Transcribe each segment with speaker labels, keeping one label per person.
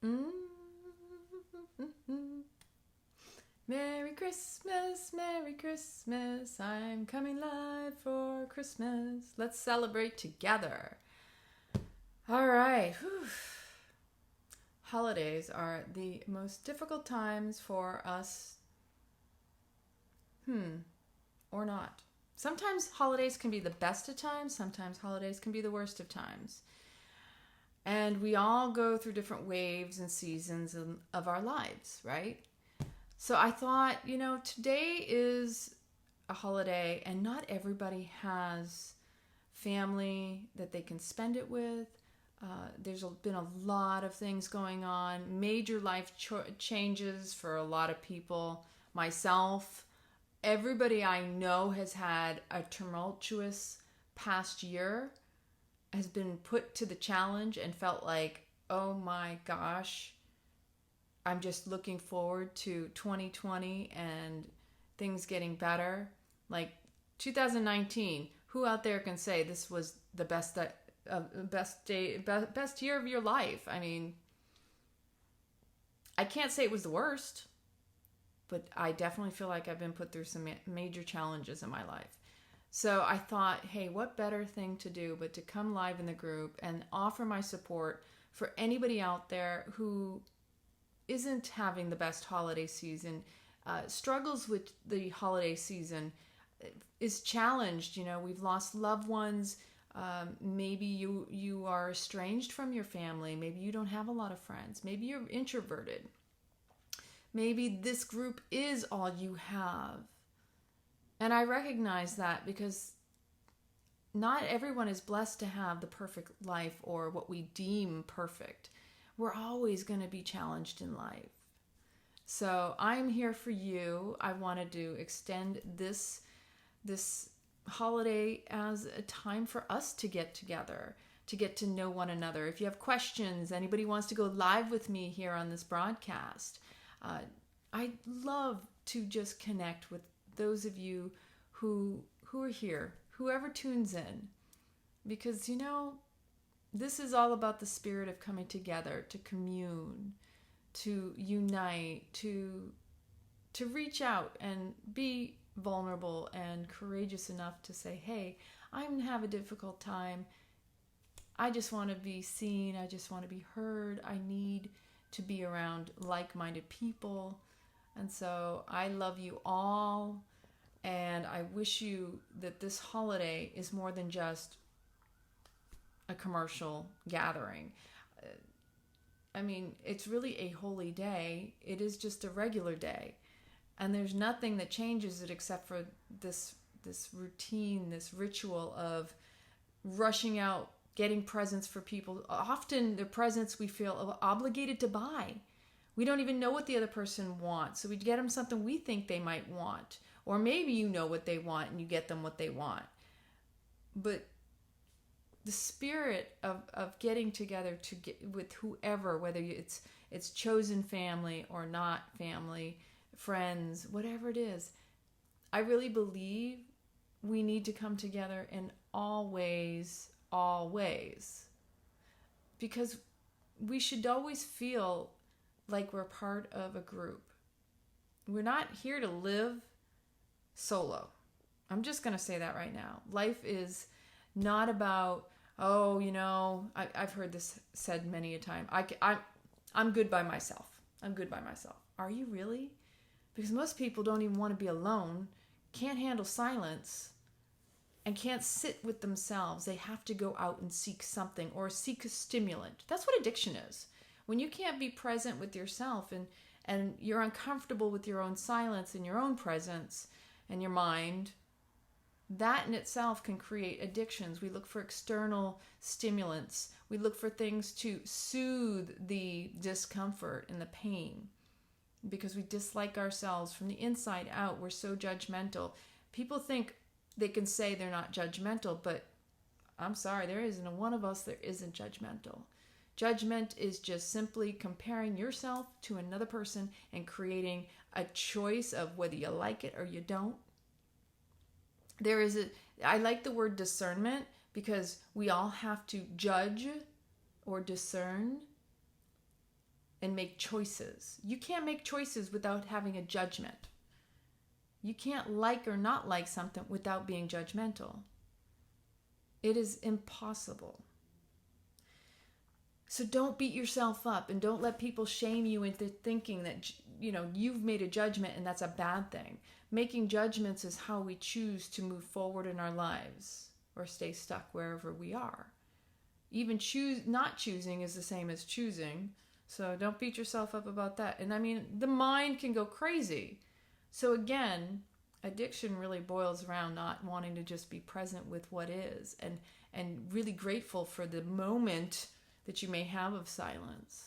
Speaker 1: Mm-hmm. Merry Christmas, Merry Christmas. I'm coming live for Christmas. Let's celebrate together. All right. Whew. Holidays are the most difficult times for us. Or not. Sometimes holidays can be the best of times, sometimes holidays can be the worst of times. And we all go through different waves and seasons of our lives, right? So I thought, today is a holiday and not everybody has family that they can spend it with. There's been a lot of things going on, major life changes for a lot of people. Myself, everybody I know has had a tumultuous past year, has been put to the challenge and felt like, oh my gosh, I'm just looking forward to 2020 and things getting better. Like 2019, who out there can say this was the best year of your life? I mean, I can't say it was the worst, but I definitely feel like I've been put through some major challenges in my life. So I thought, hey, what better thing to do but to come live in the group and offer my support for anybody out there who isn't having the best holiday season, struggles with the holiday season, is challenged. We've lost loved ones. Maybe you are estranged from your family. Maybe you don't have a lot of friends. Maybe you're introverted. Maybe this group is all you have. And I recognize that because not everyone is blessed to have the perfect life or what we deem perfect. We're always going to be challenged in life. So I'm here for you. I wanted to extend this holiday as a time for us to get together, to get to know one another. If you have questions, anybody wants to go live with me here on this broadcast, I'd love to just connect with those of you who are here, whoever tunes in, because this is all about the spirit of coming together, to commune, to unite, to reach out and be vulnerable and courageous enough to say, hey, I'm going to have a difficult time. I just want to be seen. I just want to be heard. I need to be around like-minded people. And so I love you all. And I wish you that this holiday is more than just a commercial gathering. I mean, it's really a holy day. It is just a regular day. And there's nothing that changes it except for this routine, this ritual of rushing out, getting presents for people. Often the presents we feel obligated to buy. We don't even know what the other person wants. So we get them something we think they might want. Or maybe you know what they want and you get them what they want. But the spirit of getting together to get with whoever, whether it's chosen family or not family, friends, whatever it is, I really believe we need to come together in all ways, because we should always feel like we're part of a group. We're not here to live solo. I'm just going to say that right now. Life is not about, I've heard this said many a time. I'm good by myself. I'm good by myself. Are you really? Because most people don't even want to be alone, can't handle silence, and can't sit with themselves. They have to go out and seek something or seek a stimulant. That's what addiction is. When you can't be present with yourself and you're uncomfortable with your own silence and your own presence and your mind, that in itself can create addictions. We look for external stimulants. We look for things to soothe the discomfort and the pain because we dislike ourselves from the inside out. We're so judgmental. People think they can say they're not judgmental, but I'm sorry, there isn't a one of us that isn't judgmental. Judgment is just simply comparing yourself to another person and creating a choice of whether you like it or you don't. I like the word discernment because we all have to judge or discern. and make choices. You can't make choices without having a judgment. You can't like or not like something without being judgmental. It is impossible. So don't beat yourself up and don't let people shame you into thinking that, you've made a judgment and that's a bad thing. Making judgments is how we choose to move forward in our lives or stay stuck wherever we are. Even not choosing is the same as choosing. So don't beat yourself up about that. And I mean, the mind can go crazy. So again, addiction really boils around not wanting to just be present with what is and really grateful for the moment that you may have of silence.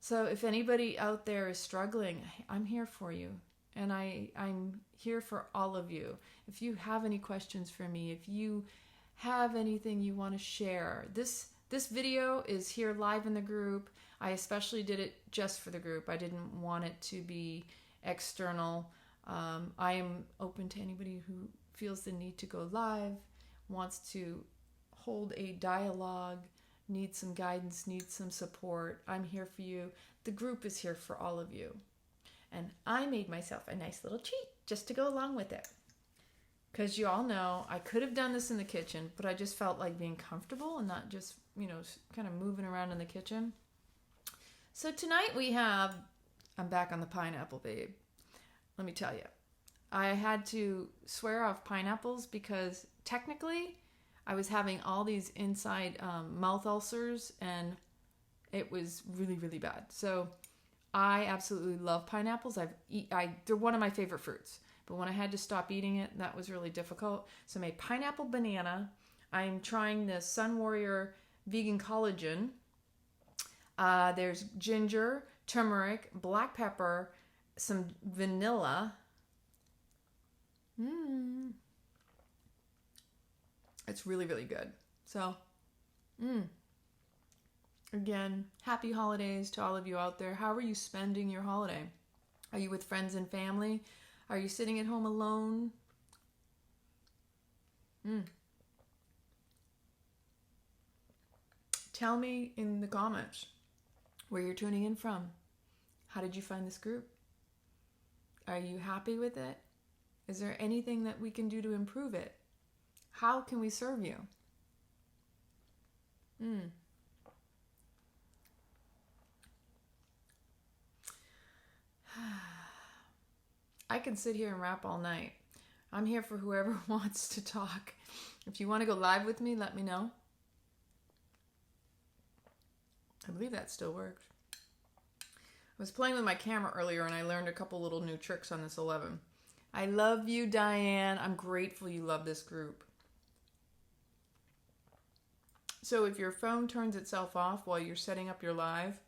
Speaker 1: So if anybody out there is struggling, I'm here for you. And I'm here for all of you. If you have any questions for me, if you have anything you want to share, this video is here live in the group. I especially did it just for the group. I didn't want it to be external. I am open to anybody who feels the need to go live, wants to hold a dialogue, needs some guidance, needs some support. I'm here for you. The group is here for all of you. And I made myself a nice little treat just to go along with it. Because you all know I could have done this in the kitchen, but I just felt like being comfortable and not just, kind of moving around in the kitchen. So tonight I'm back on the pineapple, babe. Let me tell you, I had to swear off pineapples because technically I was having all these inside mouth ulcers and it was really, really bad. So I absolutely love pineapples. They're one of my favorite fruits. But when I had to stop eating it, that was really difficult. So I made pineapple banana. I'm trying the Sun Warrior vegan collagen. There's ginger, turmeric, black pepper, some vanilla. It's really, really good. So, again, happy holidays to all of you out there. How are you spending your holiday? Are you with friends and family? Are you sitting at home alone? Tell me in the comments where you're tuning in from. How did you find this group? Are you happy with it? Is there anything that we can do to improve it? How can we serve you? I can sit here and rap all night. I'm here for whoever wants to talk. If you want to go live with me, let me know. I believe that still works. I was playing with my camera earlier and I learned a couple little new tricks on this 11. I love you, Diane. I'm grateful you love this group. So if your phone turns itself off while you're setting up your live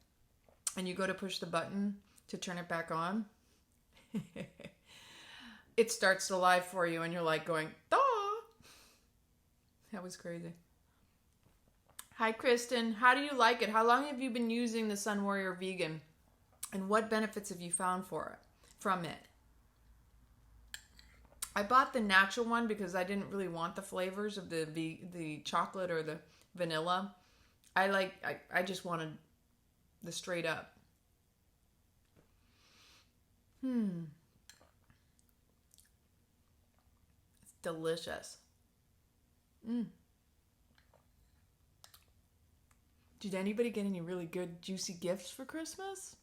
Speaker 1: and you go to push the button to turn it back on, it starts the live for you and you're like going, "Daw!" That was crazy. Hi, Kristen. How do you like it? How long have you been using the Sun Warrior Vegan? And what benefits have you found from it? I bought the natural one because I didn't really want the flavors of the chocolate or the vanilla. I just wanted the straight up. It's delicious. Did anybody get any really good juicy gifts for Christmas?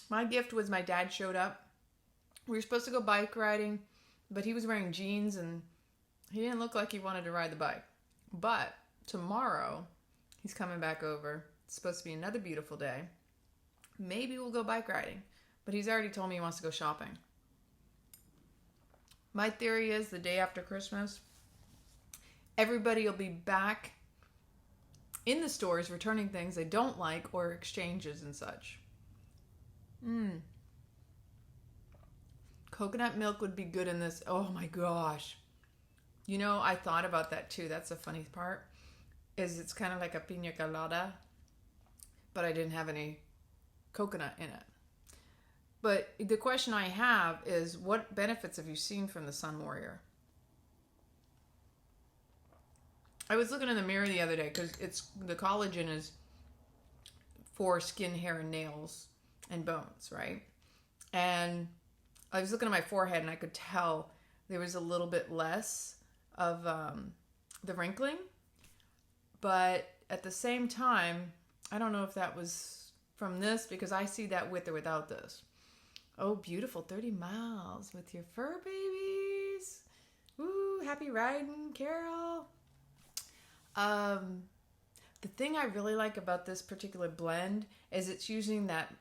Speaker 1: My gift was my dad showed up. We were supposed to go bike riding, but he was wearing jeans and he didn't look like he wanted to ride the bike. But tomorrow, he's coming back over. It's supposed to be another beautiful day. Maybe we'll go bike riding, but he's already told me he wants to go shopping. My theory is the day after Christmas, everybody will be back in the stores returning things they don't like or exchanges and such. Coconut milk would be good in this. Oh my gosh. You know, I thought about that too. That's the funny part. Is it's kind of like a piña colada, but I didn't have any coconut in it. But the question I have is, what benefits have you seen from the Sun Warrior? I was looking in the mirror the other day because the collagen is for skin, hair, and nails and bones, right? And I was looking at my forehead and I could tell there was a little bit less of the wrinkling. But at the same time, I don't know if that was from this because I see that with or without this. Oh, beautiful 30 miles with your fur babies. Woo, happy riding, Carol. The thing I really like about this particular blend is it's using that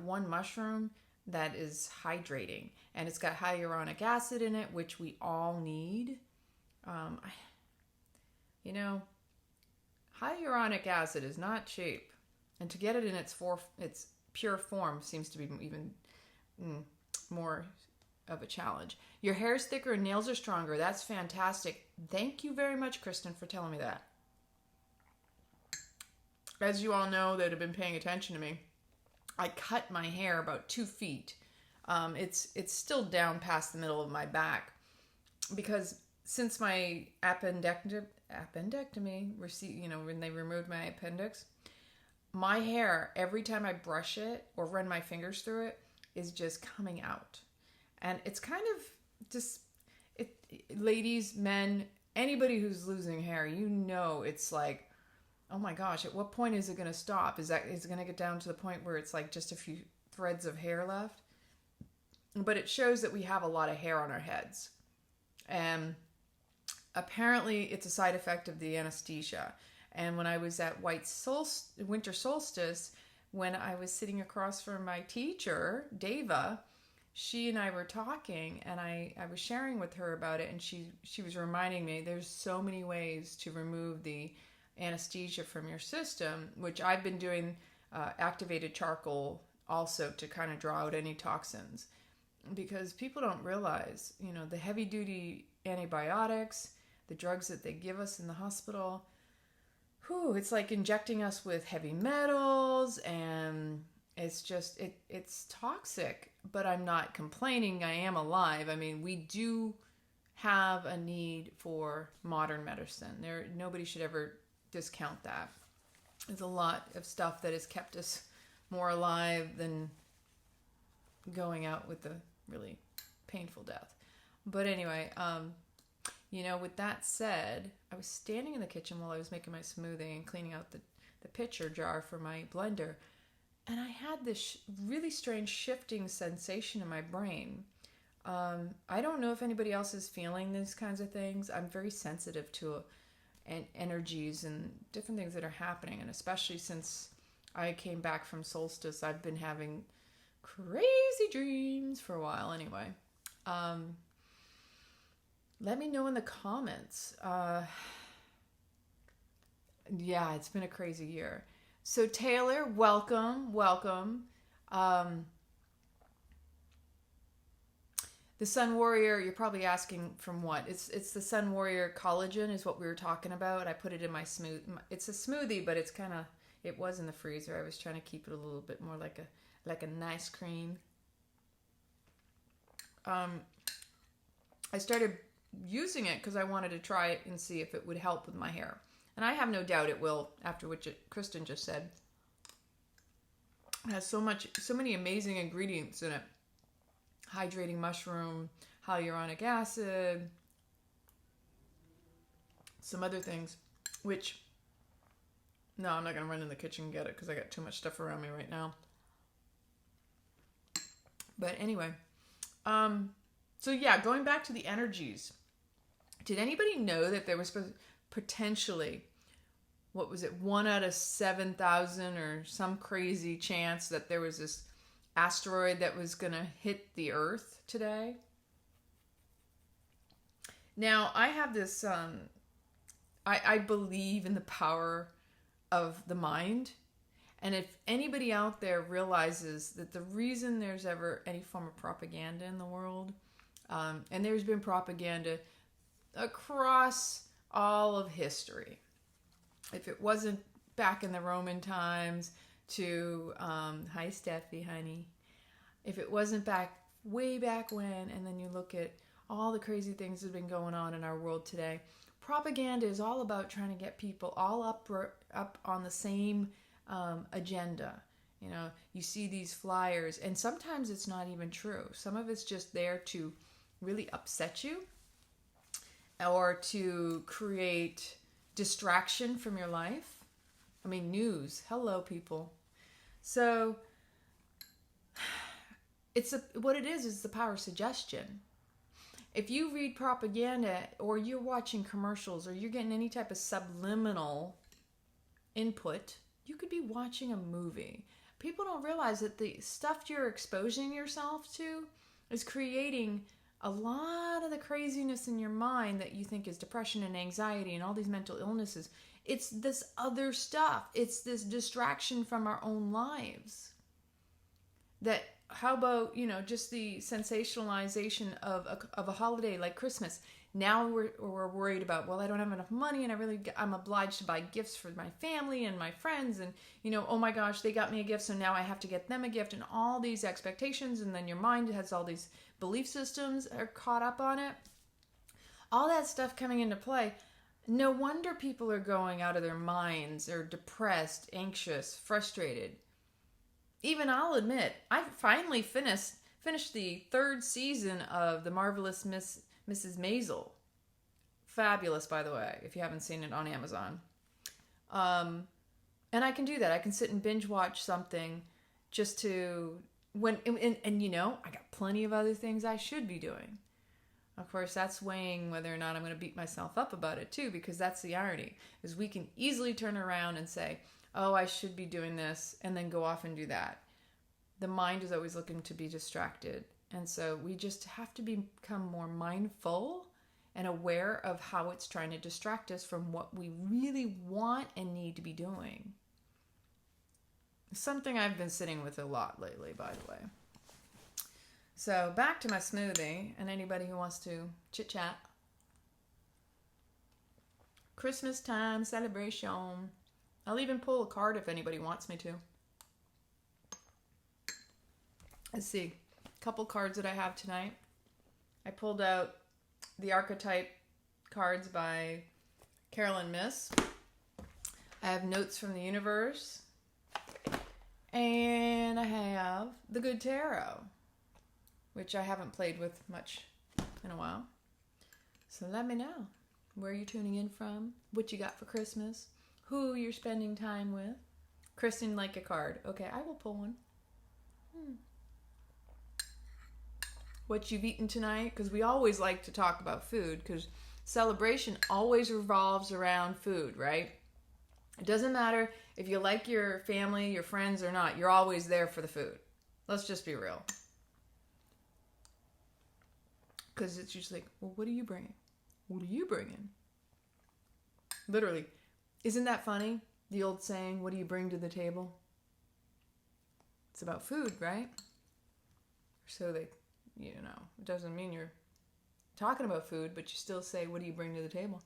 Speaker 1: one mushroom that is hydrating, and it's got hyaluronic acid in it, which we all need. Hyaluronic acid is not cheap, and to get it in its pure form seems to be even more of a challenge. Your hair is thicker and nails are stronger. That's fantastic. Thank you very much, Kristen, for telling me that. As you all know that have been paying attention to me, I cut my hair about 2 feet. It's still down past the middle of my back because since my appendectomy, when they removed my appendix, my hair, every time I brush it or run my fingers through it, is just coming out. And it's kind of just, ladies, men, anybody who's losing hair, it's like, oh my gosh, at what point is it going to stop? Is it going to get down to the point where it's like just a few threads of hair left? But it shows that we have a lot of hair on our heads. And apparently it's a side effect of the anesthesia. And when I was at winter solstice, when I was sitting across from my teacher, Deva, she and I were talking, and I was sharing with her about it, and she was reminding me there's so many ways to remove the anesthesia from your system, which I've been doing activated charcoal also to kind of draw out any toxins, because people don't realize, the heavy duty antibiotics, the drugs that they give us in the hospital, it's like injecting us with heavy metals, and it's toxic. But I'm not complaining. I am alive. I mean, we do have a need for modern medicine. Nobody should ever discount that. There's a lot of stuff that has kept us more alive than going out with a really painful death. But anyway, with that said, I was standing in the kitchen while I was making my smoothie and cleaning out the pitcher jar for my blender, and I had this really strange shifting sensation in my brain. I don't know if anybody else is feeling these kinds of things. I'm very sensitive to energies and different things that are happening, and especially since I came back from solstice, I've been having crazy dreams for a while anyway. Let me know in the comments. Yeah, it's been a crazy year. So Taylor, welcome. The Sun Warrior, you're probably asking from what? It's the Sun Warrior collagen is what we were talking about. I put it in my it's a smoothie, but it was in the freezer. I was trying to keep it a little bit more like a nice cream. I started using it because I wanted to try it and see if it would help with my hair. And I have no doubt it will, after what Kristen just said. It has so many amazing ingredients in it. Hydrating mushroom, hyaluronic acid, some other things, which, no, I'm not going to run in the kitchen and get it because I got too much stuff around me right now. But anyway, so yeah, going back to the energies. Did anybody know that there was potentially, 1 out of 7,000 or some crazy chance that there was this asteroid that was going to hit the Earth today? Now, I have this, I believe in the power of the mind. And if anybody out there realizes that the reason there's ever any form of propaganda in the world, and there's been propaganda across all of history, if it wasn't back in the Roman times to, hi Steffi, honey, if it wasn't way back when, and then you look at all the crazy things that have been going on in our world today, propaganda is all about trying to get people all up on the same agenda. You know, you see these flyers, and sometimes it's not even true. Some of it's just there to really upset you or to create distraction from your life. I mean, news. Hello, people. So what it is the power of suggestion. If you read propaganda or you're watching commercials or you're getting any type of subliminal input, you could be watching a movie. People don't realize that the stuff you're exposing yourself to is creating a lot of the craziness in your mind that you think is depression and anxiety and all these mental illnesses. It's this other stuff. It's this distraction from our own lives. That, how about, you know, just the sensationalization of a holiday like Christmas. Now we're worried about, well, I don't have enough money and I'm obliged to buy gifts for my family and my friends, and, you know, oh my gosh, they got me a gift, so now I have to get them a gift, and all these expectations, and then your mind has all these belief systems are caught up on it. All that stuff coming into play. No wonder people are going out of their minds, or depressed, anxious, frustrated. Even I'll admit, I finally finished the 3rd season of The Marvelous Mrs. Maisel. Fabulous, by the way, if you haven't seen it on Amazon. And I can do that. I can sit and binge watch something just to, and you know, I got plenty of other things I should be doing. Of course, that's weighing whether or not I'm going to beat myself up about it too, because that's the irony, is we can easily turn around and say, oh, I should be doing this, and then go off and do that. The mind is always looking to be distracted. And so we just have to become more mindful and aware of how it's trying to distract us from what we really want and need to be doing. Something I've been sitting with a lot lately, by the way. So back to my smoothie, and anybody who wants to chit-chat. Christmas time celebration. I'll even pull a card if anybody wants me to. Let's see. A couple cards that I have tonight. I pulled out the Archetype cards by Carolyn Miss. I have Notes from the Universe. And I have the Good Tarot, which I haven't played with much in a while. So let me know where you're tuning in from, what you got for Christmas, who you're spending time with. Kristen, like a card. Okay, I will pull one. What you've eaten tonight, because we always like to talk about food, because celebration always revolves around food, right? It doesn't matter if you like your family, your friends or not, you're always there for the food. Let's just be real. Because it's usually like, well, what are you bringing? What are you bringing? Literally. Isn't that funny? The old saying, what do you bring to the table? It's about food, right? So they, you know, it doesn't mean you're talking about food, but you still say, what do you bring to the table?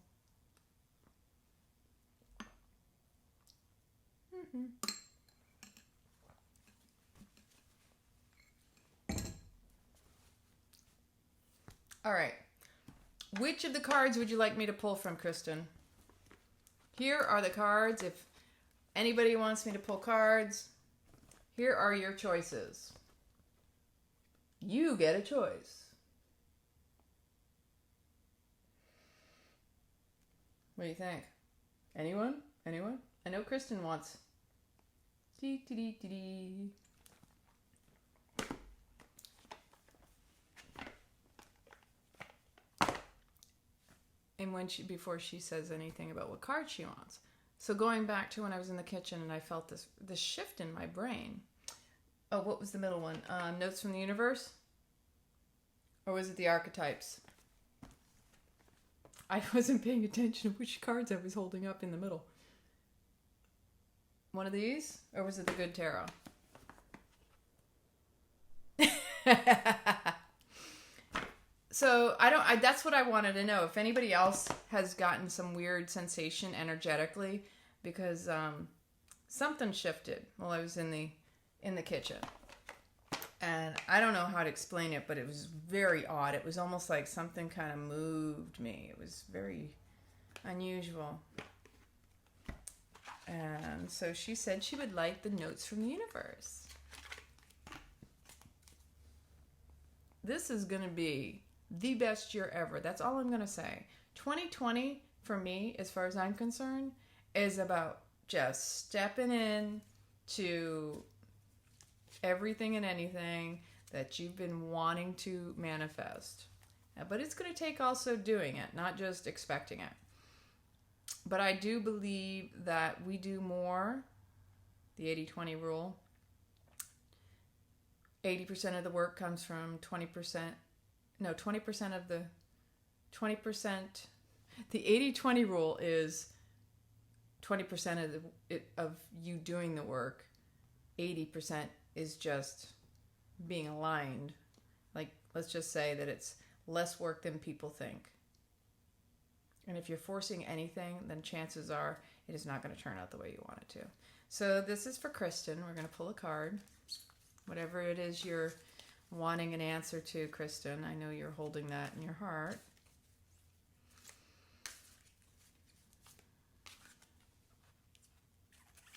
Speaker 1: All right. Which of the cards would you like me to pull from, Kristen? Here are the cards. If anybody wants me to pull cards, here are your choices. You get a choice. What do you think? Anyone? Anyone? I know Kristen wants. And before she says anything about what card she wants. So going back to when I was in the kitchen and I felt this shift in my brain. Oh, what was the middle one? Notes from the Universe? Or was it the Archetypes? I wasn't paying attention to which cards I was holding up in the middle. One of these? Or was it the Good Tarot? So that's what I wanted to know. If anybody else has gotten some weird sensation energetically, because something shifted while I was in the kitchen. And I don't know how to explain it, but it was very odd. It was almost like something kind of moved me. It was very Unusual. And so she said she would like the notes from the universe. This is going to be the best year ever. That's all I'm going to say. 2020, for me, as far as I'm concerned, is about just stepping in to everything and anything that you've been wanting to manifest. But it's going to take also doing it, not just expecting it. But I do believe that we do more, the 80-20 rule. 80% of the work comes from 20%. No, 20% of the 20%. The 80-20 rule is 20% of you doing the work. 80% is just being aligned. Like, let's just say that it's less work than people think. And if you're forcing anything, then chances are it is not going to turn out the way you want it to. So this is for Kristen. We're going to pull a card. Whatever it is you're wanting an answer to, Kristen, I know you're holding that in your heart.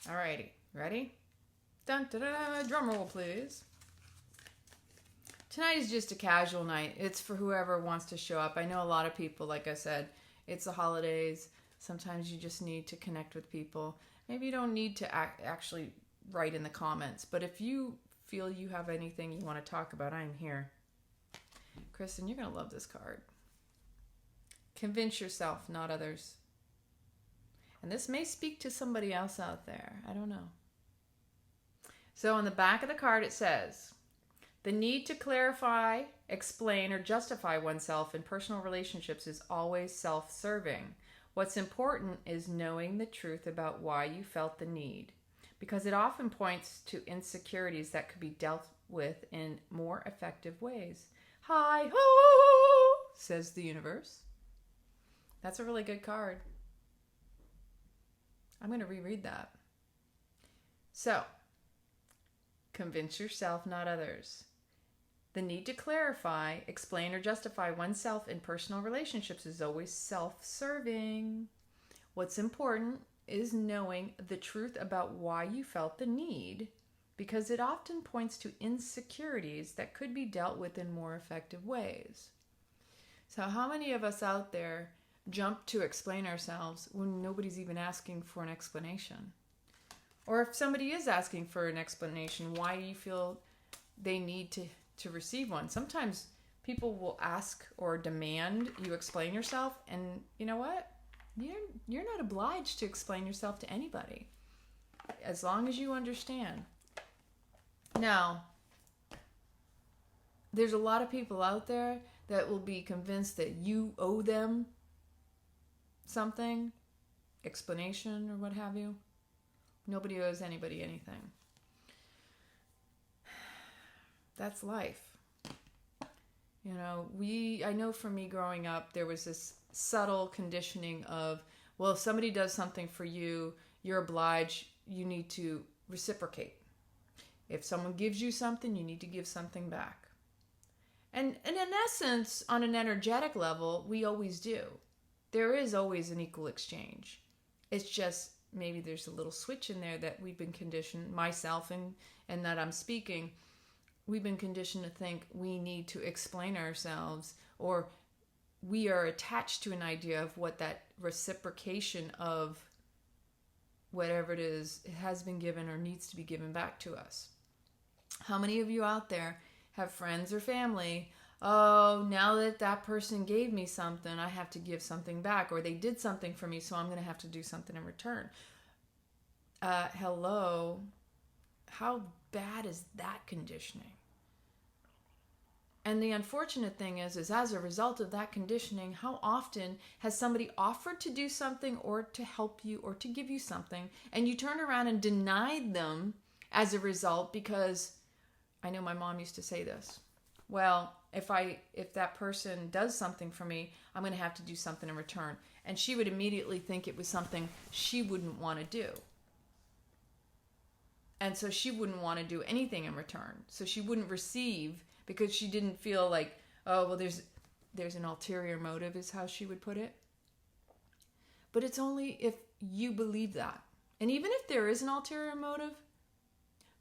Speaker 1: Alrighty, ready? Dun, da, da, da. Drum roll, please. Tonight is just a casual night. It's for whoever wants to show up. I know a lot of people, like I said, it's the holidays. Sometimes you just need to connect with people. Maybe you don't need to actually write in the comments, but if you feel you have anything you want to talk about, I'm here. Kristen, you're going to love this card. Convince yourself, not others. And this may speak to somebody else out there. I don't know. So on the back of the card it says, the need to clarify, explain, or justify oneself in personal relationships is always self-serving. What's important is knowing the truth about why you felt the need, because it often points to insecurities that could be dealt with in more effective ways. Hi-ho, says the universe. That's a really good card. I'm going to reread that. So, convince yourself, not others. The need to clarify, explain, or justify oneself in personal relationships is always self-serving. What's important is knowing the truth about why you felt the need, because it often points to insecurities that could be dealt with in more effective ways. So how many of us out there jump to explain ourselves when nobody's even asking for an explanation? Or if somebody is asking for an explanation, why do you feel they need to receive one? Sometimes people will ask or demand you explain yourself, and you know what? You're not obliged to explain yourself to anybody, as long as you understand. Now, there's a lot of people out there that will be convinced that you owe them something, explanation or what have you. Nobody owes anybody anything. That's life. You know, I know for me growing up, there was this subtle conditioning of, well, if somebody does something for you, you're obliged, you need to reciprocate. If someone gives you something, you need to give something back. And in essence, on an energetic level, we always do. There is always an equal exchange. It's just maybe there's a little switch in there that we've been conditioned, myself and that I'm speaking, we've been conditioned to think we need to explain ourselves, or we are attached to an idea of what that reciprocation of whatever it is, it has been given or needs to be given back to us. How many of you out there have friends or family? Oh, now that that person gave me something, I have to give something back, or they did something for me, so I'm going to have to do something in return. Hello? How bad is that conditioning? And the unfortunate thing is as a result of that conditioning, how often has somebody offered to do something or to help you or to give you something, and you turn around and denied them as a result because, I know my mom used to say this, well, if that person does something for me, I'm going to have to do something in return. And she would immediately think it was something she wouldn't want to do. And so she wouldn't want to do anything in return. So she wouldn't receive because she didn't feel like, oh, well, there's an ulterior motive is how she would put it. But it's only if you believe that. And even if there is an ulterior motive,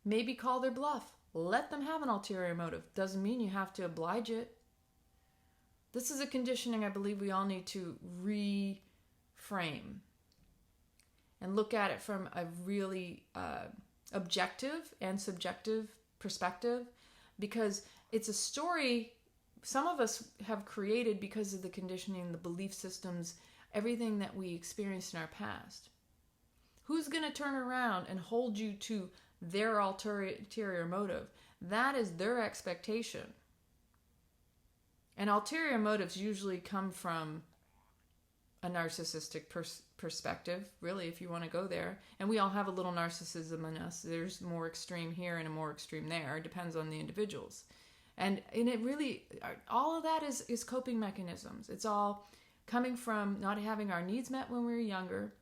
Speaker 1: maybe call their bluff. Let them have an ulterior motive. Doesn't mean you have to oblige it. This is a conditioning I believe we all need to reframe and look at it from a really objective and subjective perspective, because it's a story some of us have created because of the conditioning, the belief systems, everything that we experienced in our past. Who's going to turn around and hold you to their ulterior motive? That is their expectation. And ulterior motives usually come from a narcissistic perspective, really, if you want to go there. And we all have a little narcissism in us. There's more extreme here and a more extreme there. It depends on the individuals. And it really, all of that is coping mechanisms. It's all coming from not having our needs met when we were younger.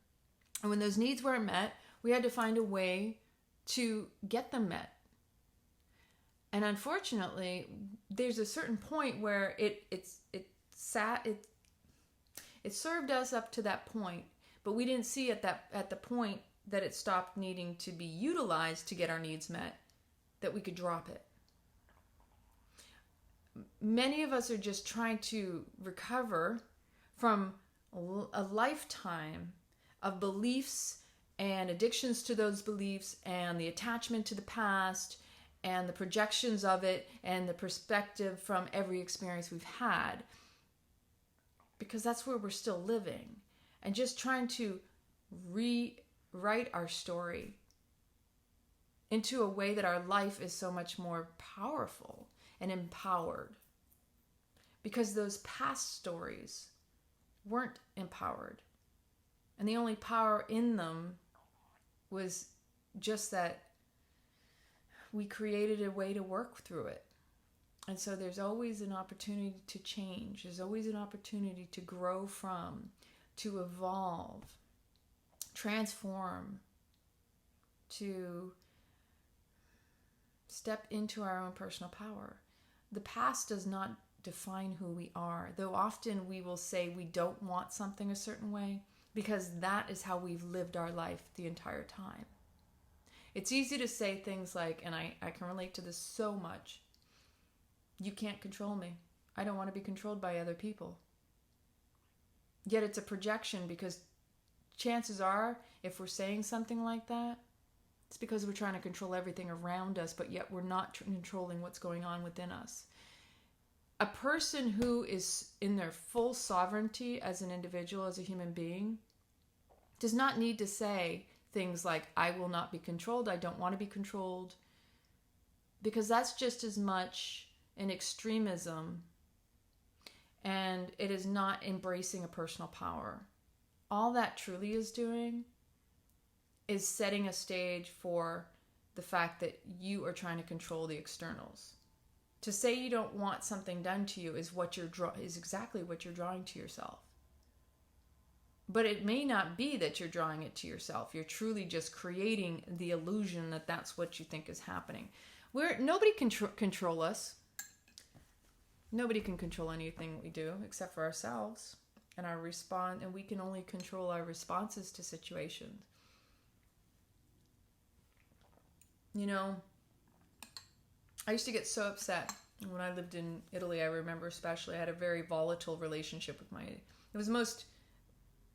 Speaker 1: And when those needs weren't met, we had to find a way to get them met. And unfortunately, there's a certain point where it served us up to that point, but we didn't see at the point that it stopped needing to be utilized to get our needs met, that we could drop it. Many of us are just trying to recover from a lifetime of beliefs and addictions to those beliefs and the attachment to the past and the projections of it and the perspective from every experience we've had, because that's where we're still living, and just trying to rewrite our story into a way that our life is so much more powerful and empowered, because those past stories weren't empowered, and the only power in them was just that we created a way to work through it. And so there's always an opportunity to change. There's always an opportunity to grow from, to evolve, transform, to step into our own personal power. The past does not define who we are, though often we will say we don't want something a certain way because that is how we've lived our life the entire time. It's easy to say things like, and I can relate to this so much, you can't control me. I don't want to be controlled by other people. Yet it's a projection, because chances are, if we're saying something like that, it's because we're trying to control everything around us, but yet we're not controlling what's going on within us. A person who is in their full sovereignty as an individual, as a human being, does not need to say things like, I will not be controlled, I don't want to be controlled, because that's just as much an extremism, and it is not embracing a personal power. All that truly is doing is setting a stage for the fact that you are trying to control the externals. To say you don't want something done to you is exactly what you're drawing to yourself. But it may not be that you're drawing it to yourself. You're truly just creating the illusion that that's what you think is happening. Nobody can control us. Nobody can control anything we do except for ourselves and our response, and we can only control our responses to situations. You know, I used to get so upset when I lived in Italy. I remember especially I had a very volatile relationship with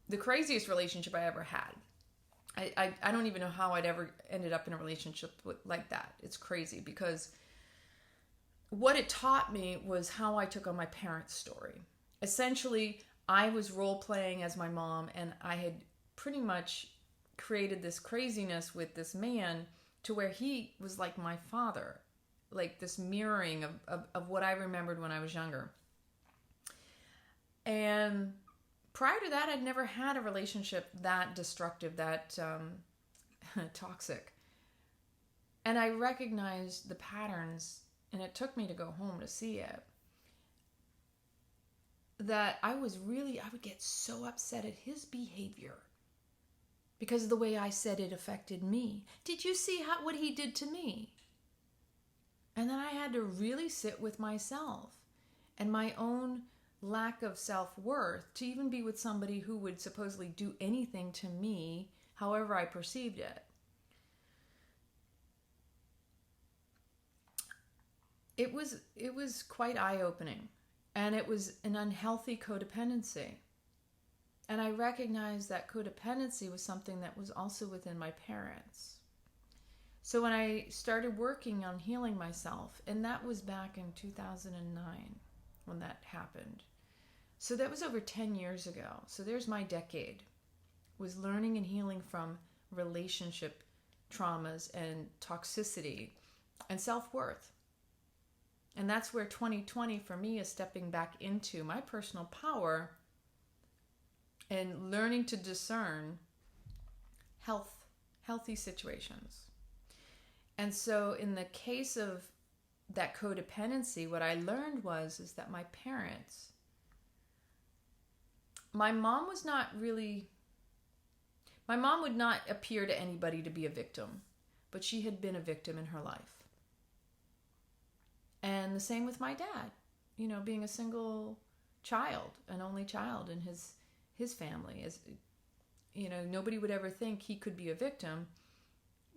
Speaker 1: the craziest relationship I ever had. I don't even know how I'd ever ended up in a relationship like that. It's crazy, because what it taught me was how I took on my parents' story. Essentially, I was role-playing as my mom, and I had pretty much created this craziness with this man to where he was like my father, like this mirroring of what I remembered when I was younger. And prior to that, I'd never had a relationship that destructive, that toxic. And I recognized the patterns, and it took me to go home to see it, that I would get so upset at his behavior because of the way I said it affected me. Did you see what he did to me? And then I had to really sit with myself and my own lack of self-worth to even be with somebody who would supposedly do anything to me however I perceived it. It was quite eye-opening, and it was an unhealthy codependency. And I recognized that codependency was something that was also within my parents. So when I started working on healing myself, and that was back in 2009 when that happened. So that was over 10 years ago. So there's my decade, was learning and healing from relationship traumas and toxicity and self-worth. And that's where 2020 for me is stepping back into my personal power and learning to discern healthy situations. And so in the case of that codependency, what I learned is that my parents, my mom would not appear to anybody to be a victim, but she had been a victim in her life. And the same with my dad, being a single child, an only child in his family. As nobody would ever think he could be a victim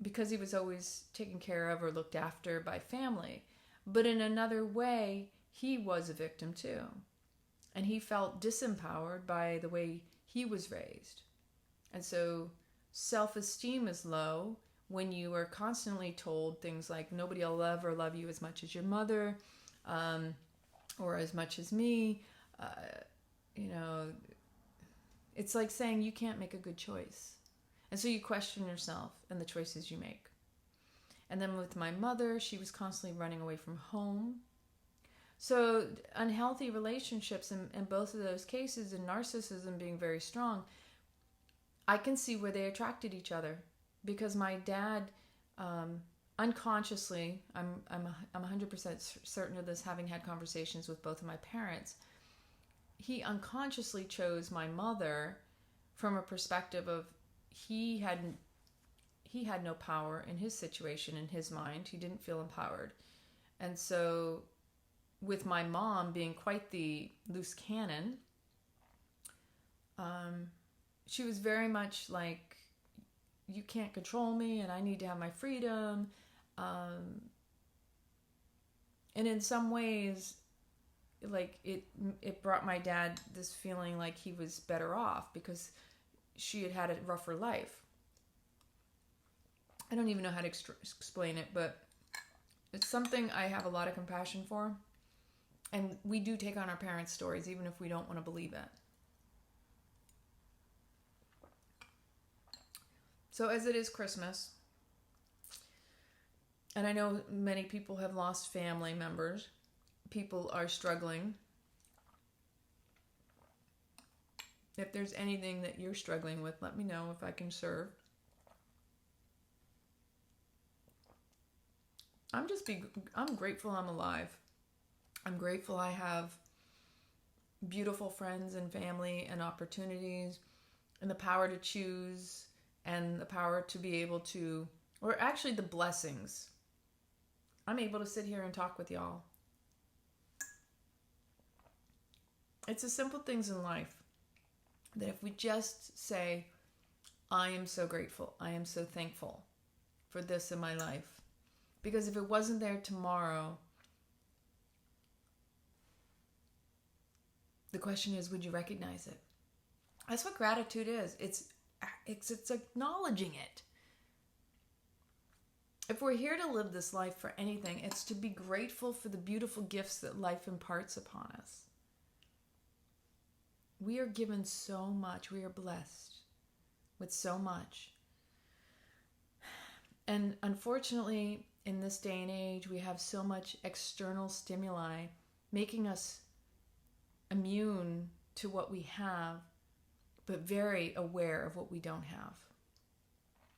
Speaker 1: because he was always taken care of or looked after by family. But in another way, he was a victim too. And he felt disempowered by the way he was raised. And so self-esteem is low when you are constantly told things like, nobody will ever love you as much as your mother, or as much as me. It's like saying you can't make a good choice. And so you question yourself and the choices you make. And then with my mother, she was constantly running away from home. So unhealthy relationships in both of those cases, and narcissism being very strong, I can see where they attracted each other. Because my dad, unconsciously, I'm 100% certain of this, having had conversations with both of my parents, he unconsciously chose my mother from a perspective of he had no power in his situation, in his mind. He didn't feel empowered. And so with my mom being quite the loose cannon, she was very much like, you can't control me and I need to have my freedom. And in some ways, like it brought my dad this feeling like he was better off because she had had a rougher life. I don't even know how to explain it, but it's something I have a lot of compassion for. And we do take on our parents' stories, even if we don't want to believe it. So as it is Christmas, and I know many people have lost family members, people are struggling. If there's anything that you're struggling with, let me know if I can serve. I'm grateful I'm alive. I'm grateful I have beautiful friends and family and opportunities and the power to choose and the power to be able to, or actually the blessings. I'm able to sit here and talk with y'all. It's the simple things in life that if we just say, I am so grateful, I am so thankful for this in my life. Because if it wasn't there tomorrow, the question is, would you recognize it? That's what gratitude is. It's acknowledging it. If we're here to live this life for anything, it's to be grateful for the beautiful gifts that life imparts upon us. We are given so much. We are blessed with so much. And unfortunately, in this day and age, we have so much external stimuli making us immune to what we have, but very aware of what we don't have.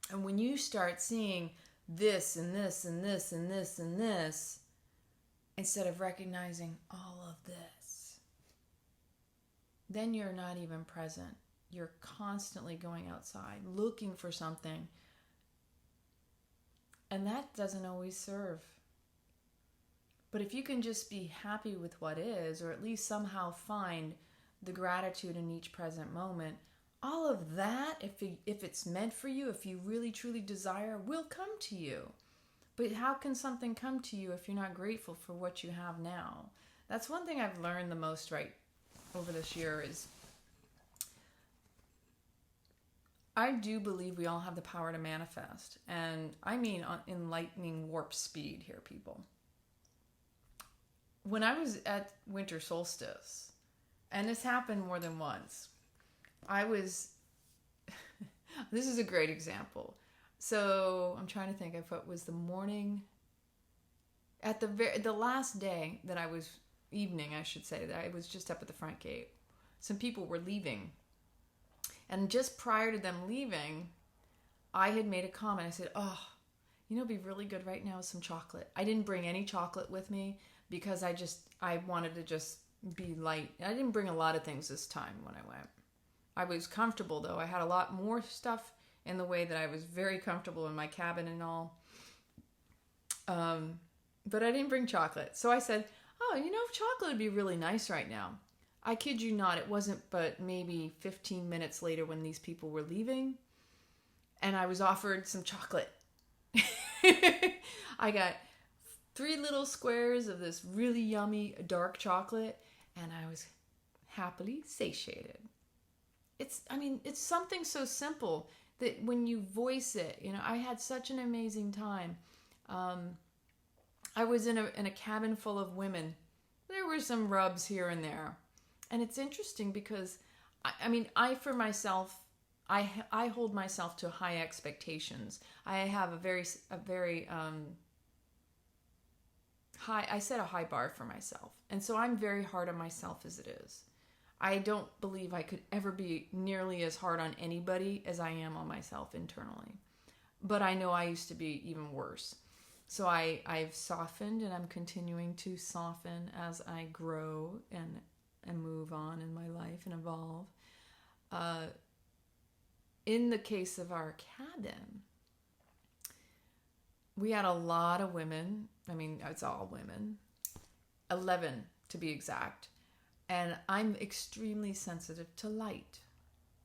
Speaker 1: And when you start seeing this and this and this and this and this, instead of recognizing all of this, then you're not even present. You're constantly going outside, looking for something. And that doesn't always serve. But if you can just be happy with what is, or at least somehow find the gratitude in each present moment, all of that, if it's meant for you, if you really truly desire, will come to you. But how can something come to you if you're not grateful for what you have now? That's one thing I've learned the most right over this year is I do believe we all have the power to manifest. And I mean in lightning warp speed here, people. When I was at winter solstice, and this happened more than once, this is a great example. So I'm trying to think of what was the morning, at the last day that I was, evening I should say, that I was just up at the front gate. Some people were leaving. And just prior to them leaving, I had made a comment. I said, oh, it'd be really good right now is some chocolate. I didn't bring any chocolate with me because I wanted to just be light. I didn't bring a lot of things this time when I went. I was comfortable though. I had a lot more stuff in the way that I was very comfortable in my cabin and all. But I didn't bring chocolate. So I said, oh, chocolate would be really nice right now. I kid you not, it wasn't but maybe 15 minutes later when these people were leaving, and I was offered some chocolate. I got 3 little squares of this really yummy dark chocolate, and I was happily satiated. It's something so simple that when you voice it, I had such an amazing time. I was in a cabin full of women. There were some rubs here and there. And it's interesting because, I for myself, I hold myself to high expectations. I have a very high, I set a high bar for myself. And so I'm very hard on myself as it is. I don't believe I could ever be nearly as hard on anybody as I am on myself internally. But I know I used to be even worse. So I've softened, and I'm continuing to soften as I grow and move on in my life and evolve. In the case of our cabin, we had a lot of women. It's all women. 11 to be exact. And I'm extremely sensitive to light.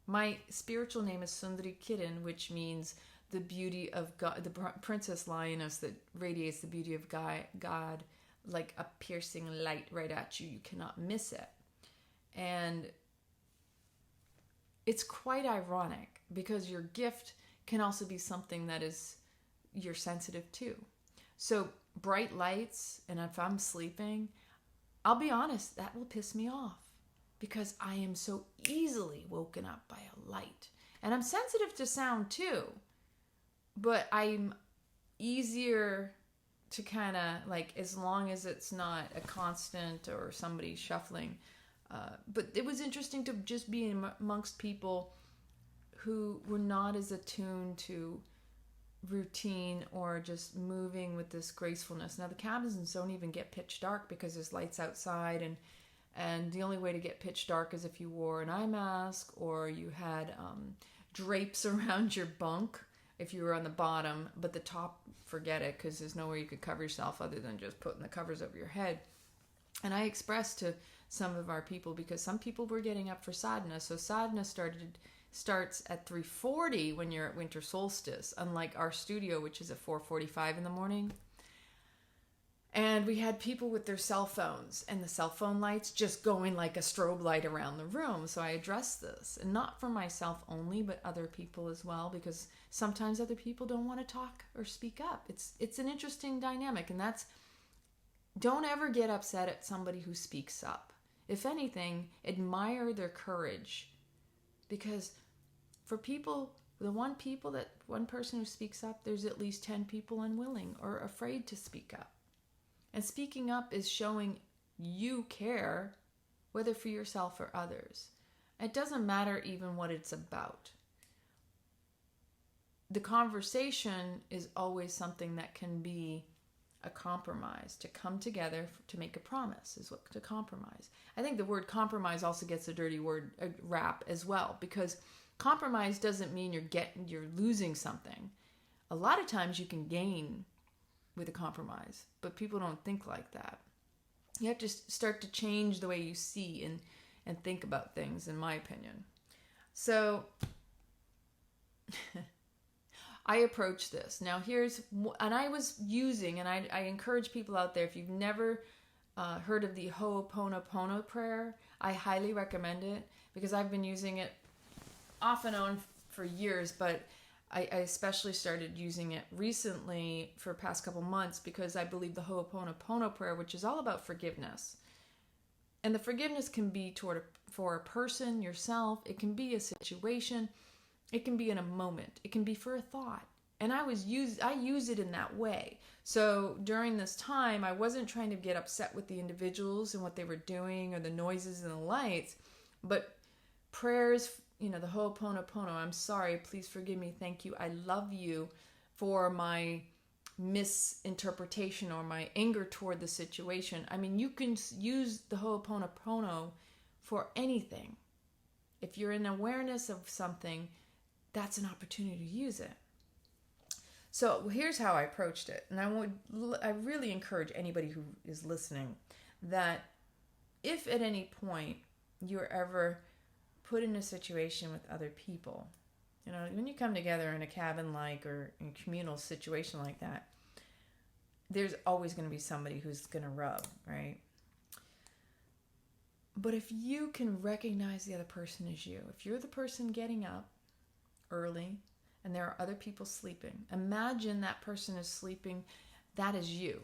Speaker 1: My spiritual name is Sundari Kiran, which means the beauty of God, the princess lioness that radiates the beauty of God like a piercing light right at you. You cannot miss it. And it's quite ironic because your gift can also be something that you're sensitive to. So bright lights, and if I'm sleeping, I'll be honest, that will piss me off because I am so easily woken up by a light. And I'm sensitive to sound too, but I'm easier to kind of as long as it's not a constant or somebody shuffling. But it was interesting to just be amongst people who were not as attuned to routine or just moving with this gracefulness. Now the cabins don't even get pitch dark because there's lights outside, and the only way to get pitch dark is if you wore an eye mask or you had drapes around your bunk if you were on the bottom, but the top, forget it, because there's nowhere you could cover yourself other than just putting the covers over your head. And I expressed to some of our people, because some people were getting up for sadhana. So sadhana starts at 3:40 when you're at winter solstice, unlike our studio, which is at 4:45 in the morning. And we had people with their cell phones and the cell phone lights just going like a strobe light around the room. So I addressed this, and not for myself only, but other people as well, because sometimes other people don't want to talk or speak up. It's an interesting dynamic, and don't ever get upset at somebody who speaks up. If anything, admire their courage, because for one person who speaks up, there's at least 10 people unwilling or afraid to speak up. And speaking up is showing you care, whether for yourself or others. It doesn't matter even what it's about. The conversation is always something that can be a compromise. To come together to make a promise is what to compromise. I think the word compromise also gets a dirty rap as well, because compromise doesn't mean you're losing something. A lot of times you can gain with a compromise. But people don't think like that. You have to start to change the way you see and think about things, in my opinion. So I approach this. Now and I was using, and I encourage people out there, if you've never heard of the Ho'oponopono prayer, I highly recommend it, because I've been using it off and on for years, but I especially started using it recently for the past couple months, because I believe the Ho'oponopono prayer, which is all about forgiveness. And the forgiveness can be for a person, yourself. It can be a situation. It can be in a moment. It can be for a thought. And I use it in that way. So during this time, I wasn't trying to get upset with the individuals and what they were doing or the noises and the lights, but prayers, the Ho'oponopono, I'm sorry, please forgive me, thank you, I love you for my misinterpretation or my anger toward the situation. I mean, you can use the Ho'oponopono for anything. If you're in awareness of something, that's an opportunity to use it. So here's how I approached it. And I really encourage anybody who is listening that if at any point you're ever put in a situation with other people, when you come together in a cabin-like or in a communal situation like that, there's always going to be somebody who's going to rub, right? But if you can recognize the other person as you, if you're the person getting up early and there are other people sleeping, imagine that person is sleeping, that is you.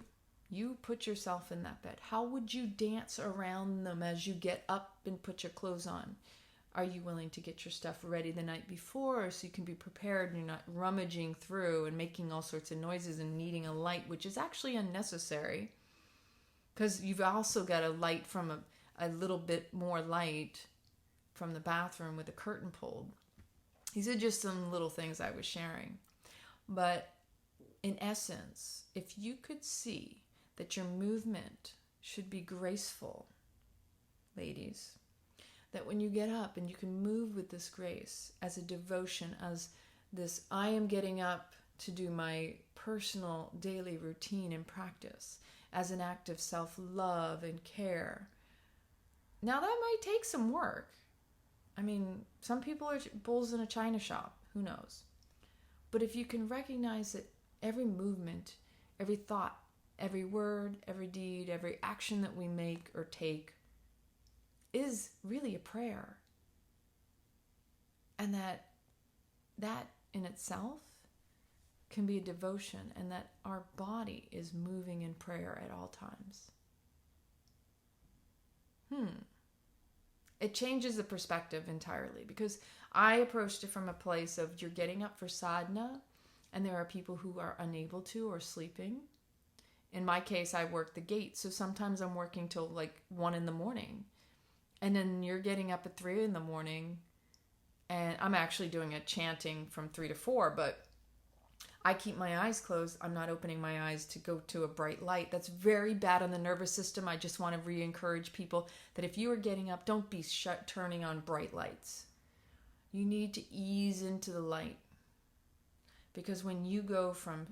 Speaker 1: You put yourself in that bed. How would you dance around them as you get up and put your clothes on? Are you willing to get your stuff ready the night before so you can be prepared and you're not rummaging through and making all sorts of noises and needing a light, which is actually unnecessary, because you've also got a light from a little bit more light from the bathroom with the curtain pulled. These are just some little things I was sharing. But in essence, if you could see that your movement should be graceful, ladies, that when you get up and you can move with this grace as a devotion, as this, I am getting up to do my personal daily routine and practice as an act of self-love and care. Now that might take some work. I mean, some people are bulls in a china shop, who knows? But if you can recognize that every movement, every thought, every word, every deed, every action that we make or take is really a prayer, and that in itself can be a devotion, and that our body is moving in prayer at all times. It changes the perspective entirely, because I approached it from a place of you're getting up for sadhana, and there are people who are unable to or sleeping. In my case, I work the gate, so sometimes I'm working till like 1 a.m. And then you're getting up at 3 a.m, and I'm actually doing a chanting from 3 to 4, but I keep my eyes closed. I'm not opening my eyes to go to a bright light. That's very bad on the nervous system. I just want to re-encourage people that if you are getting up, don't be turning on bright lights. You need to ease into the light, because when you go from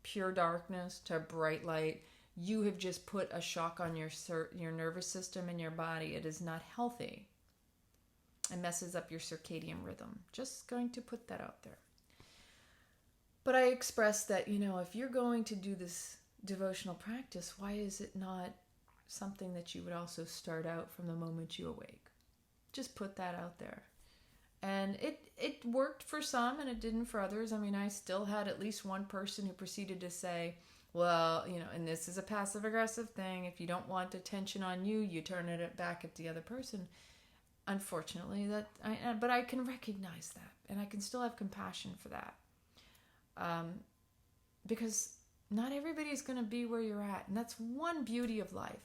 Speaker 1: pure darkness to bright light, you have just put a shock on your nervous system and your body. It is not healthy. It messes up your circadian rhythm. Just going to put that out there. But I expressed that, if you're going to do this devotional practice, why is it not something that you would also start out from the moment you awake? Just put that out there. And it worked for some and it didn't for others. I mean, I still had at least one person who proceeded to say, well, and this is a passive aggressive thing. If you don't want attention on you, you turn it back at the other person. Unfortunately, but I can recognize that, and I can still have compassion for that. Because not everybody is going to be where you're at. And that's one beauty of life,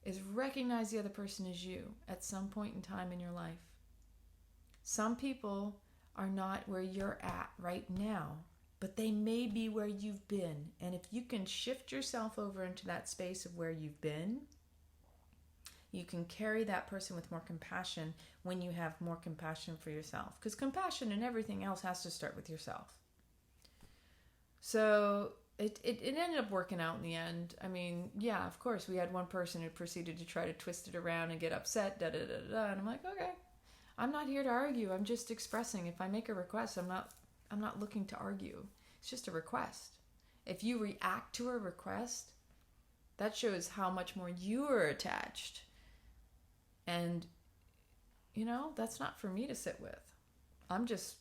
Speaker 1: is recognize the other person as you at some point in time in your life. Some people are not where you're at right now, but they may be where you've been. And if you can shift yourself over into that space of where you've been, you can carry that person with more compassion when you have more compassion for yourself. Because compassion and everything else has to start with yourself. So it ended up working out in the end. I mean, yeah, of course, we had one person who proceeded to try to twist it around and get upset, da da da da, and I'm like, okay, I'm not here to argue. I'm just expressing. If I make a request, I'm not looking to argue. It's just a request. If you react to a request, that shows how much more you are attached. And, that's not for me to sit with. I'm just,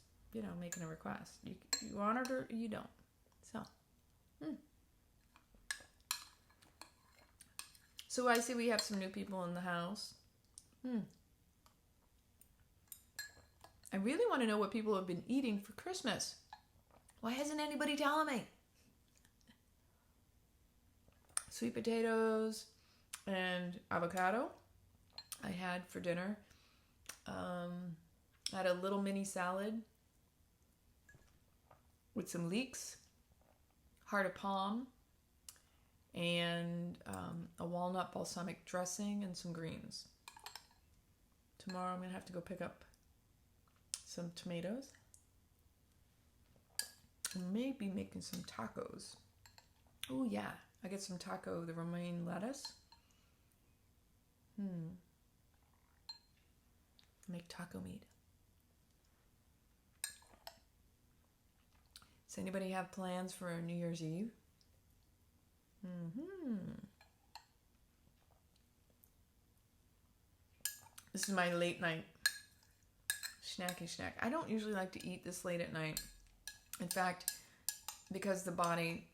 Speaker 1: making a request. You honor it or you don't. So. So I see we have some new people in the house. I really want to know what people have been eating for Christmas. Why hasn't anybody telling me? Sweet potatoes and avocado I had for dinner. I had a little mini salad with some leeks, heart of palm, and a walnut balsamic dressing and some greens. Tomorrow I'm going to have to go pick up some tomatoes. And maybe making some tacos. Oh yeah, I get some the romaine lettuce. Make taco meat. Does anybody have plans for New Year's Eve? This is my late night snacky snack. I don't usually like to eat this late at night. In fact, because the body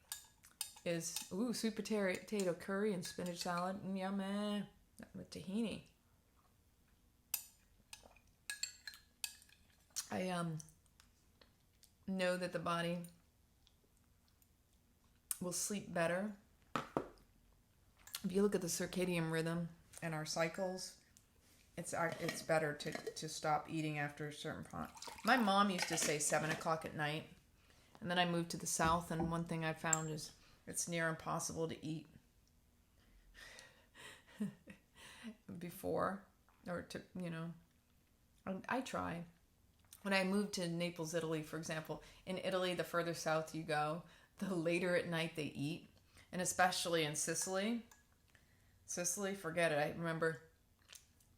Speaker 1: is, sweet potato curry and spinach salad. Yummy. With tahini. I know that the body will sleep better. If you look at the circadian rhythm and our cycles, it's better to stop eating after a certain point. My mom used to say 7 o'clock at night, and then I moved to the south, and one thing I found is it's near impossible to eat before, or to, I try. When I moved to Naples, Italy, for example, in Italy, the further south you go, the later at night they eat, and especially in Sicily, forget it. I remember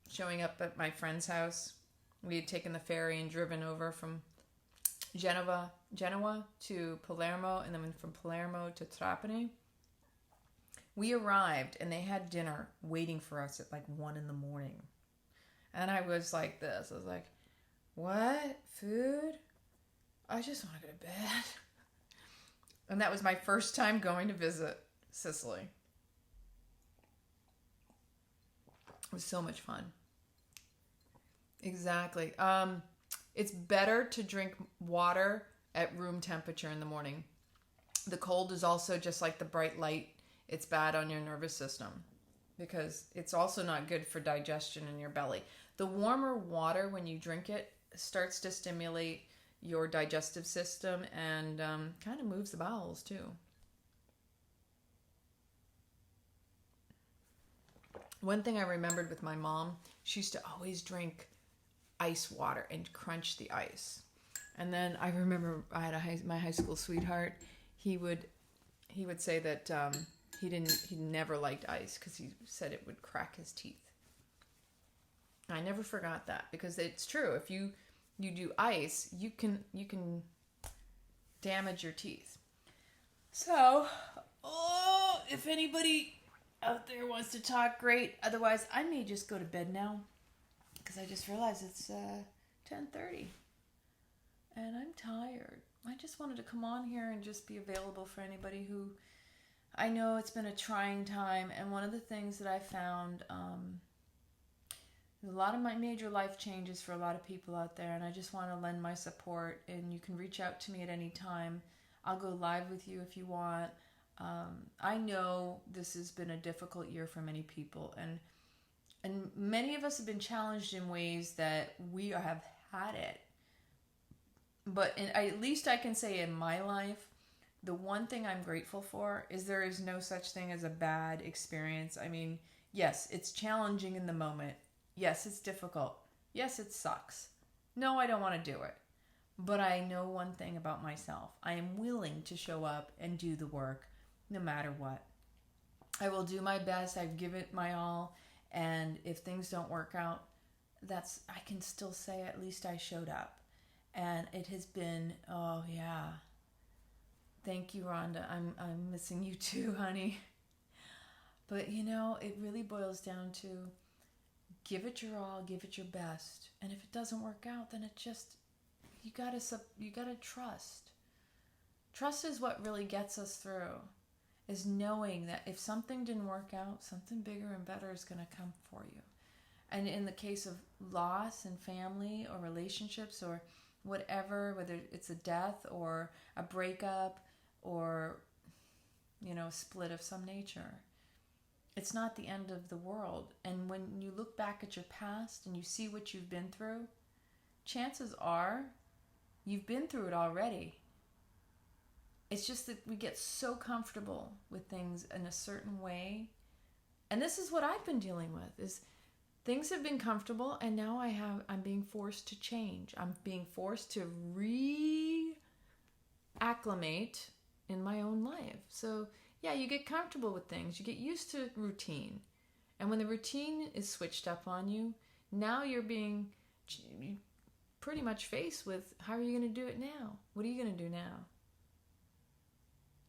Speaker 1: showing up at my friend's house. We had taken the ferry and driven over from Genoa to Palermo, and then from Palermo to Trapani. We arrived, and they had dinner waiting for us at 1 a.m. And I was like this. I was like, what? Food? I just want to go to bed. And that was my first time going to visit Sicily. It was so much fun. Exactly. It's better to drink water at room temperature in the morning. The cold is also just like the bright light. It's bad on your nervous system because it's also not good for digestion in your belly. The warmer water, when you drink it, starts to stimulate your digestive system and kind of moves the bowels too. One thing I remembered with my mom, she used to always drink ice water and crunch the ice. And then I remember I had my high school sweetheart. He would say that he never liked ice because he said it would crack his teeth. I never forgot that because it's true. If you do ice, you can damage your teeth. So, if anybody out there wants to talk, great. Otherwise, I may just go to bed now because I just realized it's 10:30 and I'm tired. I just wanted to come on here and just be available for anybody who, I know it's been a trying time, and one of the things that I found, a lot of my major life changes for a lot of people out there, and I just want to lend my support, and you can reach out to me at any time. I'll go live with you if you want. I know this has been a difficult year for many people, and many of us have been challenged in ways that we have had it. But at least I can say in my life, the one thing I'm grateful for is there is no such thing as a bad experience. I mean, yes, it's challenging in the moment. Yes, it's difficult. Yes, it sucks. No, I don't want to do it. But I know one thing about myself. I am willing to show up and do the work no matter what. I will do my best. I give it my all. And if things don't work out, I can still say at least I showed up. And it has been, oh yeah. Thank you, Rhonda. I'm missing you too, honey. But it really boils down to give it your all, give it your best. And if it doesn't work out, then you gotta trust. Trust is what really gets us through, is knowing that if something didn't work out, something bigger and better is going to come for you. And in the case of loss in family or relationships or whatever, whether it's a death or a breakup or, split of some nature, it's not the end of the world. And when you look back at your past and you see what you've been through, chances are you've been through it already. It's just that we get so comfortable with things in a certain way. And this is what I've been dealing with, is things have been comfortable and now I'm being forced to change. I'm being forced to reacclimate in my own life. So yeah, you get comfortable with things. You get used to routine. And when the routine is switched up on you, now you're being pretty much faced with, how are you going to do it now? What are you going to do now?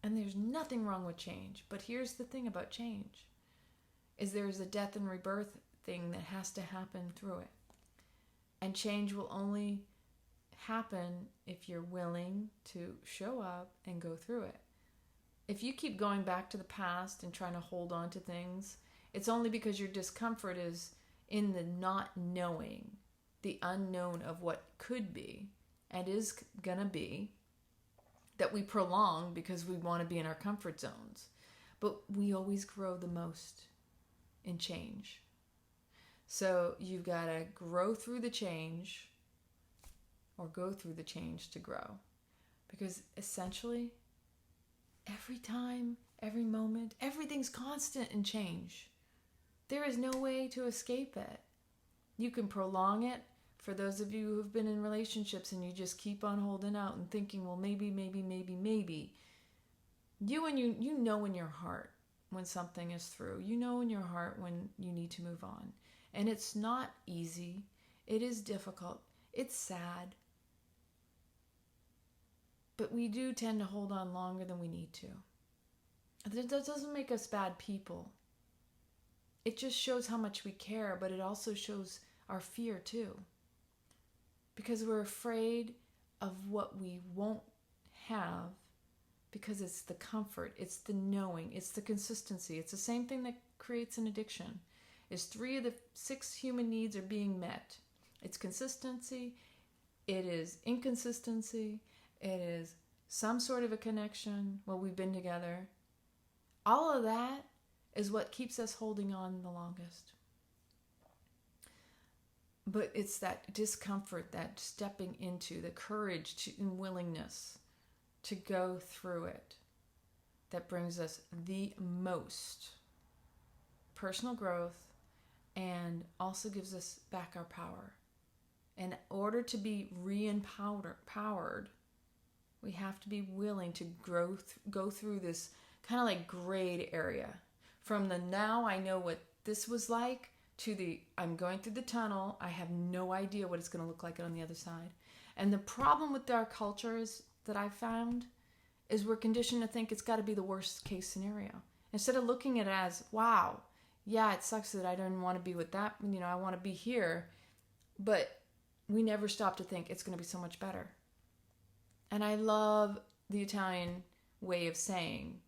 Speaker 1: And there's nothing wrong with change. But here's the thing about change, is there's a death and rebirth thing that has to happen through it. And change will only happen if you're willing to show up and go through it. If you keep going back to the past and trying to hold on to things, it's only because your discomfort is in the not knowing, the unknown of what could be and is gonna be, that we prolong because we want to be in our comfort zones. But we always grow the most in change. So you've got to grow through the change, or go through the change to grow. Because essentially, every time, every moment, everything's constant in change. There is no way to escape it. You can prolong it. For those of you who've been in relationships and you just keep on holding out and thinking, well, maybe. You know in your heart when something is through. You know in your heart when you need to move on. And it's not easy. It is difficult. It's sad. But we do tend to hold on longer than we need to. That doesn't make us bad people. It just shows how much we care, but it also shows our fear too. Because we're afraid of what we won't have, because it's the comfort, it's the knowing, it's the consistency. It's the same thing that creates an addiction. Is 3 of the 6 human needs are being met. It's consistency, it is inconsistency, it is some sort of a connection. Well, we've been together. All of that is what keeps us holding on the longest. But it's that discomfort, that stepping into, the courage and willingness to go through it, that brings us the most personal growth and also gives us back our power. In order to be re-empowered, we have to be willing to go through this kind of like grade area. From the now I know what this was like, to the I'm going through the tunnel, I have no idea what it's going to look like on the other side. And the problem with our culture is, that I've found, is we're conditioned to think it's got to be the worst case scenario. Instead of looking at it as, wow, yeah, it sucks that I don't want to be with that, I want to be here, but we never stop to think it's going to be so much better. And I love the Italian way of saying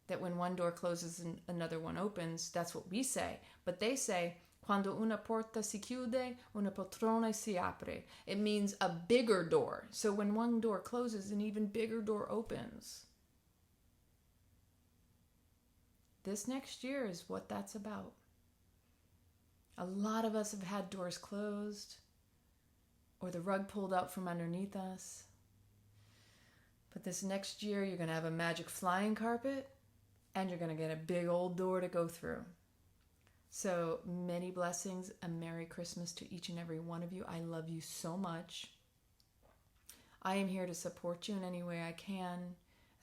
Speaker 1: that when one door closes and another one opens, that's what we say. But they say, quando una porta si chiude, una poltrona si apre. It means a bigger door. So when one door closes, an even bigger door opens. This next year is what that's about. A lot of us have had doors closed or the rug pulled out from underneath us. But this next year, you're going to have a magic flying carpet and you're going to get a big old door to go through. So many blessings and Merry Christmas to each and every one of you. I love you so much. I am here to support you in any way I can,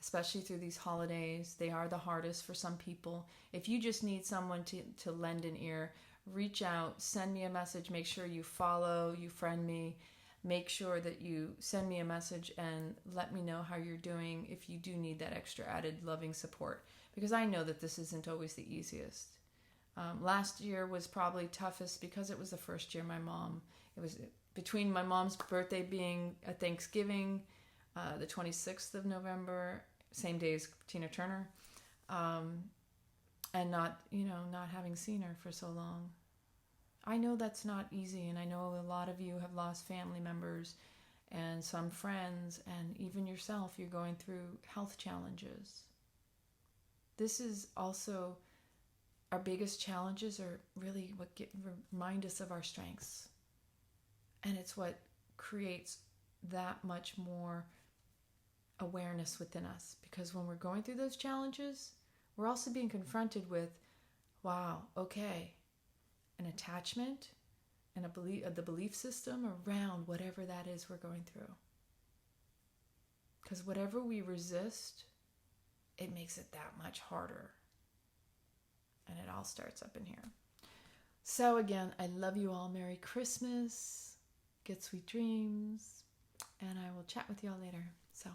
Speaker 1: especially through these holidays. They are the hardest for some people. If you just need someone to lend an ear, reach out, send me a message, make sure you follow, you friend me, make sure that you send me a message and let me know how you're doing if you do need that extra added loving support, because I know that this isn't always the easiest. Last year was probably toughest because it was the first year it was between my mom's birthday being a Thanksgiving, the 26th of November, same day as Tina Turner, and not having seen her for so long. I know that's not easy, and I know a lot of you have lost family members and some friends, and even yourself, you're going through health challenges. This is also, our biggest challenges are really what remind us of our strengths. And it's what creates that much more awareness within us. Because when we're going through those challenges, we're also being confronted with, wow, okay, an attachment and the belief system around whatever that is we're going through. Because whatever we resist, it makes it that much harder. And it all starts up in here. So again, I love you all. Merry Christmas. Get sweet dreams. And I will chat with you all later. So,